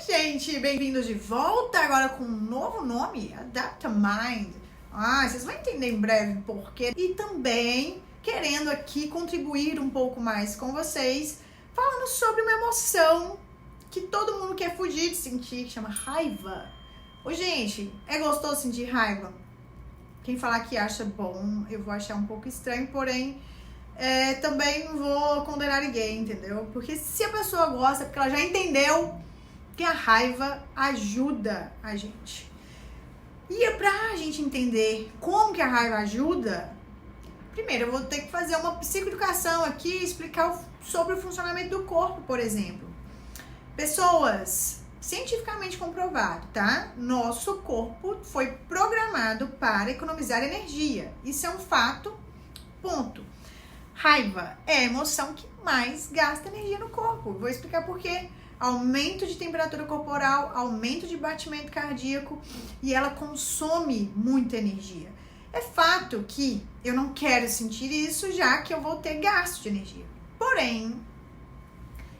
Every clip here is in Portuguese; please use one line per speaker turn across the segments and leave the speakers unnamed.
gente, bem-vindos de volta agora com um novo nome, Adaptamind. Vocês vão entender em breve por quê. E também querendo aqui contribuir um pouco mais com vocês, falando sobre uma emoção que todo mundo quer fugir de sentir, que chama raiva. Ô, gente, é gostoso sentir raiva? Quem falar que acha bom, eu vou achar um pouco estranho, porém, também não vou condenar ninguém, entendeu? Porque se a pessoa gosta, é porque ela já entendeu que a raiva ajuda a gente. E pra gente entender como que a raiva ajuda, primeiro eu vou ter que fazer uma psicoeducação aqui e explicar sobre o funcionamento do corpo, por exemplo. Pessoas, cientificamente comprovado, tá? Nosso corpo foi programado para economizar energia. Isso é um fato, ponto. Raiva é a emoção que mais gasta energia no corpo. Vou explicar por quê. Aumento de temperatura corporal, aumento de batimento cardíaco e ela consome muita energia. É fato que eu não quero sentir isso, já que eu vou ter gasto de energia. Porém,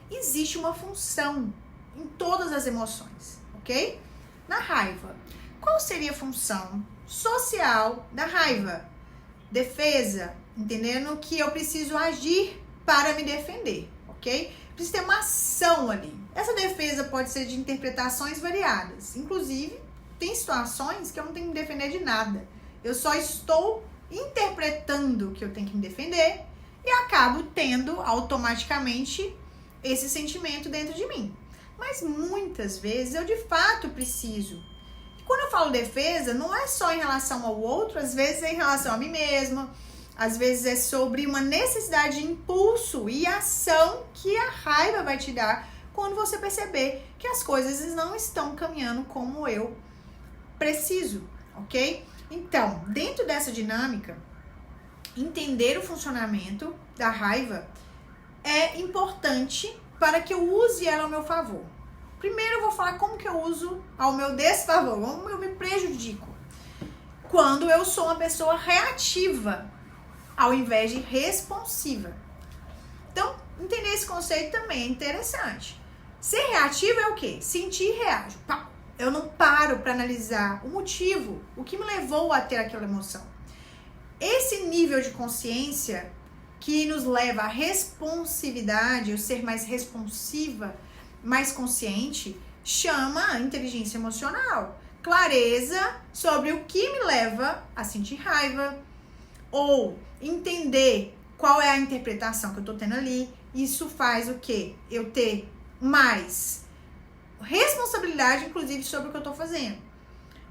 existe uma função em todas as emoções, ok? Na raiva, qual seria a função social da raiva? Defesa, entendendo que eu preciso agir para me defender, ok? Preciso ter uma ação ali. Essa defesa pode ser de interpretações variadas. Inclusive, tem situações que eu não tenho que me defender de nada. Eu só estou interpretando que eu tenho que me defender e acabo tendo automaticamente esse sentimento dentro de mim. Mas muitas vezes eu de fato preciso. E quando eu falo defesa, não é só em relação ao outro, às vezes é em relação a mim mesma. Às vezes é sobre uma necessidade de impulso e ação que a raiva vai te dar quando você perceber que as coisas não estão caminhando como eu preciso, ok? Então, dentro dessa dinâmica, entender o funcionamento da raiva é importante para que eu use ela ao meu favor. Primeiro eu vou falar como que eu uso ao meu desfavor, como eu me prejudico. Quando eu sou uma pessoa reativa, ao invés de responsiva. Então, entender esse conceito também é interessante. Ser reativo é o quê? Sentir e reajo. Eu não paro para analisar o motivo, o que me levou a ter aquela emoção. Esse nível de consciência que nos leva à responsividade, o ser mais responsiva, mais consciente, chama inteligência emocional. Clareza sobre o que me leva a sentir raiva, ou entender qual é a interpretação que eu tô tendo ali. Isso faz o quê? Eu ter mais responsabilidade, inclusive, sobre o que eu tô fazendo.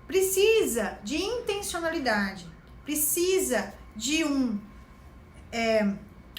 Precisa de intencionalidade. Precisa de um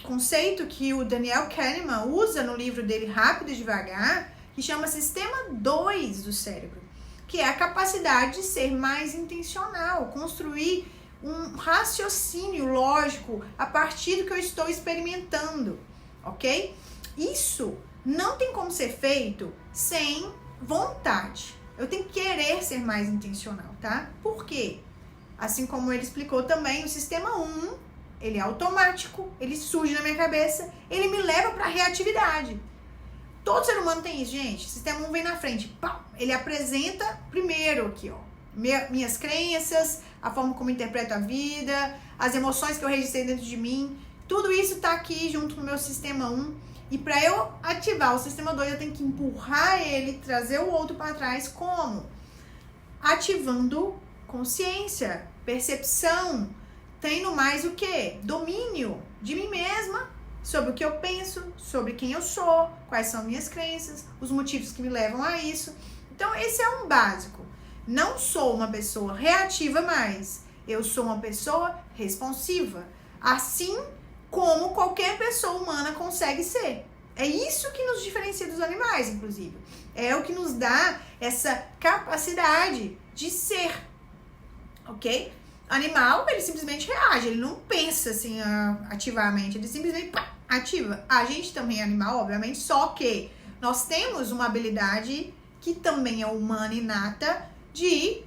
conceito que o Daniel Kahneman usa no livro dele Rápido e Devagar, que chama Sistema 2 do cérebro, que é a capacidade de ser mais intencional, construir um raciocínio lógico a partir do que eu estou experimentando, ok? Isso não tem como ser feito sem vontade. Eu tenho que querer ser mais intencional, tá? Por quê? Assim como ele explicou também, o sistema 1, ele é automático, ele surge na minha cabeça, ele me leva para a reatividade. Todo ser humano tem isso, gente. O sistema 1 vem na frente, ele apresenta primeiro aqui, ó, minhas crenças, a forma como eu interpreto a vida, as emoções que eu registrei dentro de mim, tudo isso tá aqui junto no meu sistema 1, e para eu ativar o sistema 2, eu tenho que empurrar ele, trazer o outro para trás, como? Ativando consciência, percepção, tendo mais o quê? Domínio de mim mesma, sobre o que eu penso, sobre quem eu sou, quais são minhas crenças, os motivos que me levam a isso. Então esse é um básico. Não sou uma pessoa reativa mais, eu sou uma pessoa responsiva, assim como qualquer pessoa humana consegue ser. É isso que nos diferencia dos animais, inclusive. É o que nos dá essa capacidade de ser, ok? Animal, ele simplesmente reage, ele não pensa assim ativamente, ele simplesmente ativa. A gente também é animal, obviamente, só que nós temos uma habilidade que também é humana inata, de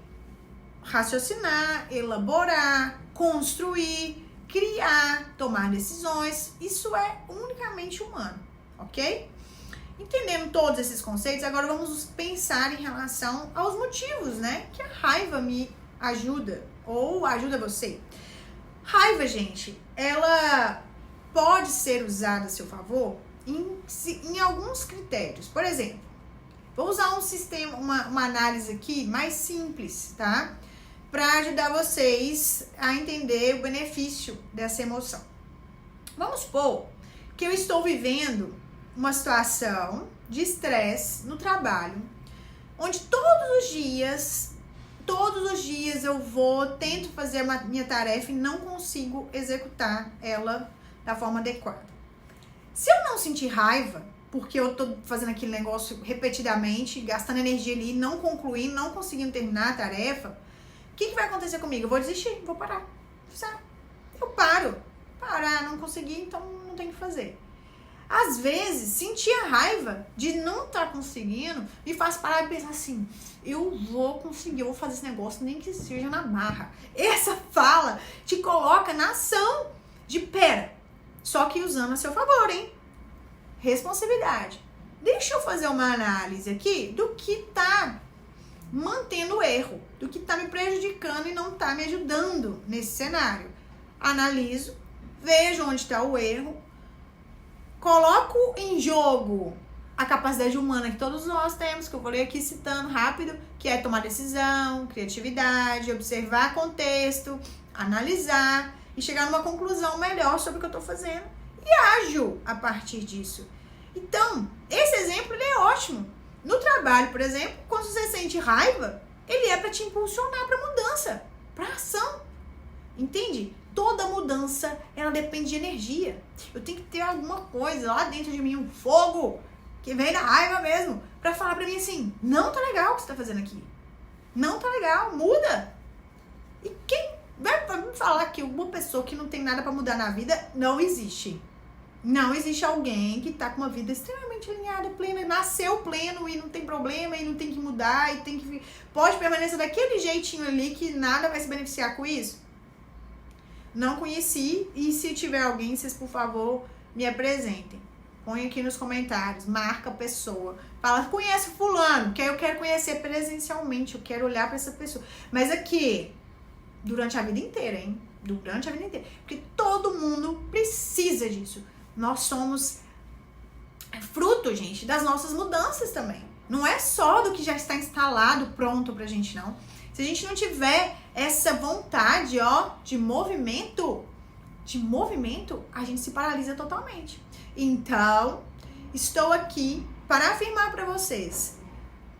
raciocinar, elaborar, construir, criar, tomar decisões. Isso é unicamente humano, ok? Entendendo todos esses conceitos, agora vamos pensar em relação aos motivos, né? Que a raiva me ajuda ou ajuda você. Raiva, gente, ela pode ser usada a seu favor em alguns critérios. Por exemplo, vou usar um sistema, uma análise aqui mais simples, tá? Para ajudar vocês a entender o benefício dessa emoção. Vamos supor que eu estou vivendo uma situação de estresse no trabalho, onde todos os dias eu tento fazer a minha tarefa e não consigo executar ela da forma adequada. Se eu não sentir raiva, porque eu tô fazendo aquele negócio repetidamente, gastando energia ali, não concluindo, não conseguindo terminar a tarefa, o que vai acontecer comigo? Eu vou desistir, vou parar. Eu parar, não consegui, então não tem o que fazer. Às vezes, sentir a raiva de não estar conseguindo me faz parar e pensar assim, eu vou conseguir, eu vou fazer esse negócio, nem que seja na marra. Essa fala te coloca na ação de pera, só que usando a seu favor, hein? Responsabilidade. Deixa eu fazer uma análise aqui do que tá mantendo o erro, do que tá me prejudicando e não tá me ajudando nesse cenário. Analiso, vejo onde está o erro, coloco em jogo a capacidade humana que todos nós temos, que eu vou ler aqui citando rápido, que é tomar decisão, criatividade, observar contexto, analisar e chegar numa conclusão melhor sobre o que eu estou fazendo e ajo a partir disso. Então, esse exemplo ele é ótimo. No trabalho, por exemplo, quando você sente raiva, ele é para te impulsionar para mudança, para ação. Entende? Toda mudança, ela depende de energia. Eu tenho que ter alguma coisa lá dentro de mim, um fogo, que vem da raiva mesmo, pra falar pra mim assim, não tá legal o que você tá fazendo aqui. Não tá legal, muda. E quem vai me falar que uma pessoa que não tem nada pra mudar na vida, não existe. Não existe alguém que tá com uma vida extremamente alinhada, plena, nasceu pleno e não tem problema, e não tem que mudar, e pode permanecer daquele jeitinho ali que nada vai se beneficiar com isso. Não conheci, e se tiver alguém, vocês por favor me apresentem. Põe aqui nos comentários, marca a pessoa. Fala, conhece fulano, que aí eu quero conhecer presencialmente, eu quero olhar pra essa pessoa. Mas aqui, durante a vida inteira, hein? Durante a vida inteira. Porque todo mundo precisa disso. Nós somos fruto, gente, das nossas mudanças também. Não é só do que já está instalado, pronto pra gente, não. Se a gente não tiver essa vontade, de movimento, a gente se paralisa totalmente. Então, estou aqui para afirmar para vocês,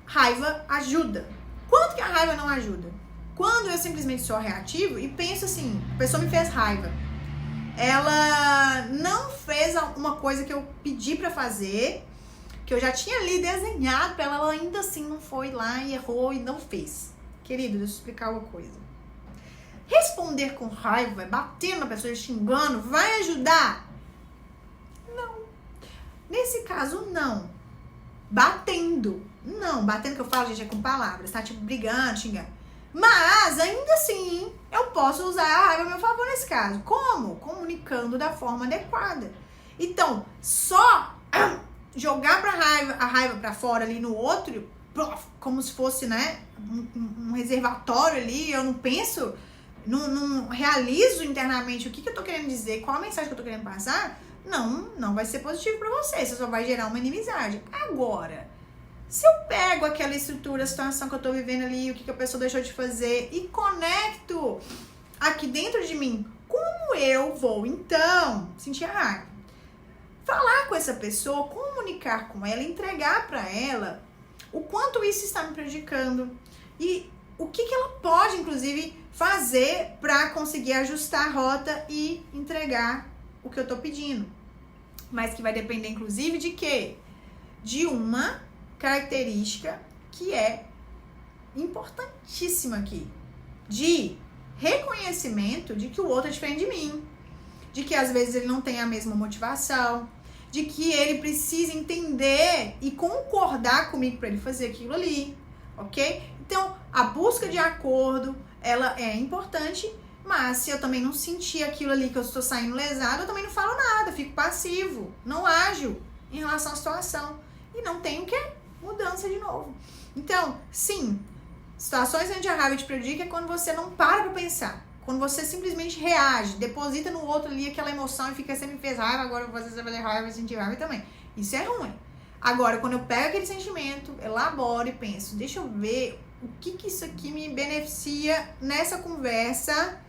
raiva ajuda. Quando que a raiva não ajuda? Quando eu simplesmente sou reativo e penso assim, a pessoa me fez raiva, ela não fez uma coisa que eu pedi para fazer, que eu já tinha ali desenhado para ela ainda assim não foi lá e errou e não fez. Querido, deixa eu explicar uma coisa. Responder com raiva, batendo na pessoa, xingando, vai ajudar? Não. Nesse caso, não. Batendo. Não, batendo que eu falo, gente, é com palavras, tá? Tipo, brigando, xingando. Mas, ainda assim, eu posso usar a raiva a meu favor nesse caso. Como? Comunicando da forma adequada. Então, só jogar a raiva pra fora ali no outro, como se fosse, né, um reservatório ali, eu não penso, não realizo internamente o que eu tô querendo dizer, qual a mensagem que eu tô querendo passar, não vai ser positivo pra você só vai gerar uma inimizade. Agora, se eu pego aquela estrutura, a situação que eu tô vivendo ali, o que a pessoa deixou de fazer e conecto aqui dentro de mim, como eu vou, então, sentir a raiva? Falar com essa pessoa, comunicar com ela, entregar pra ela o quanto isso está me prejudicando e o que ela pode, inclusive, fazer para conseguir ajustar a rota e entregar o que eu tô pedindo. Mas que vai depender, inclusive, de quê? De uma característica que é importantíssima aqui. De reconhecimento de que o outro é diferente de mim. De que, às vezes, ele não tem a mesma motivação. De que ele precisa entender e concordar comigo para ele fazer aquilo ali, ok? Então, a busca de acordo, ela é importante, mas se eu também não sentir aquilo ali que eu estou saindo lesado, eu também não falo nada, fico passivo, não ajo em relação à situação. e não tem o quê? Mudança de novo. Então, sim, situações onde a raiva te prejudica é quando você não para pra pensar. Quando você simplesmente reage, deposita no outro ali aquela emoção e fica, você me fez raiva, agora você vai fazer raiva, vai sentir raiva também. Isso é ruim. Agora, quando eu pego aquele sentimento, elaboro e penso, deixa eu ver o que isso aqui me beneficia nessa conversa,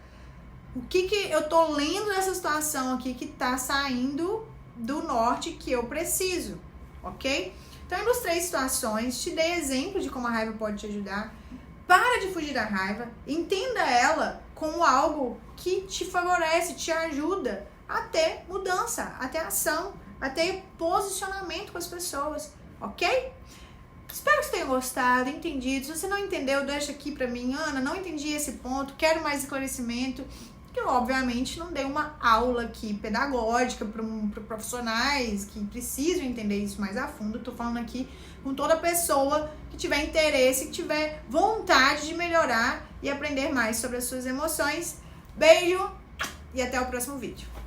o que eu tô lendo nessa situação aqui que tá saindo do norte que eu preciso, ok? Então, eu ilustrei situações, te dei exemplo de como a raiva pode te ajudar. Para de fugir da raiva, entenda ela como algo que te favorece, te ajuda a ter mudança, a ter ação, a ter posicionamento com as pessoas, ok? Espero que você tenha gostado, entendido. Se você não entendeu, deixa aqui pra mim, Ana, não entendi esse ponto, quero mais esclarecimento. Que eu, obviamente, não dei uma aula aqui pedagógica para profissionais que precisam entender isso mais a fundo. Eu tô falando aqui com toda pessoa que tiver interesse, que tiver vontade de melhorar e aprender mais sobre as suas emoções. Beijo e até o próximo vídeo.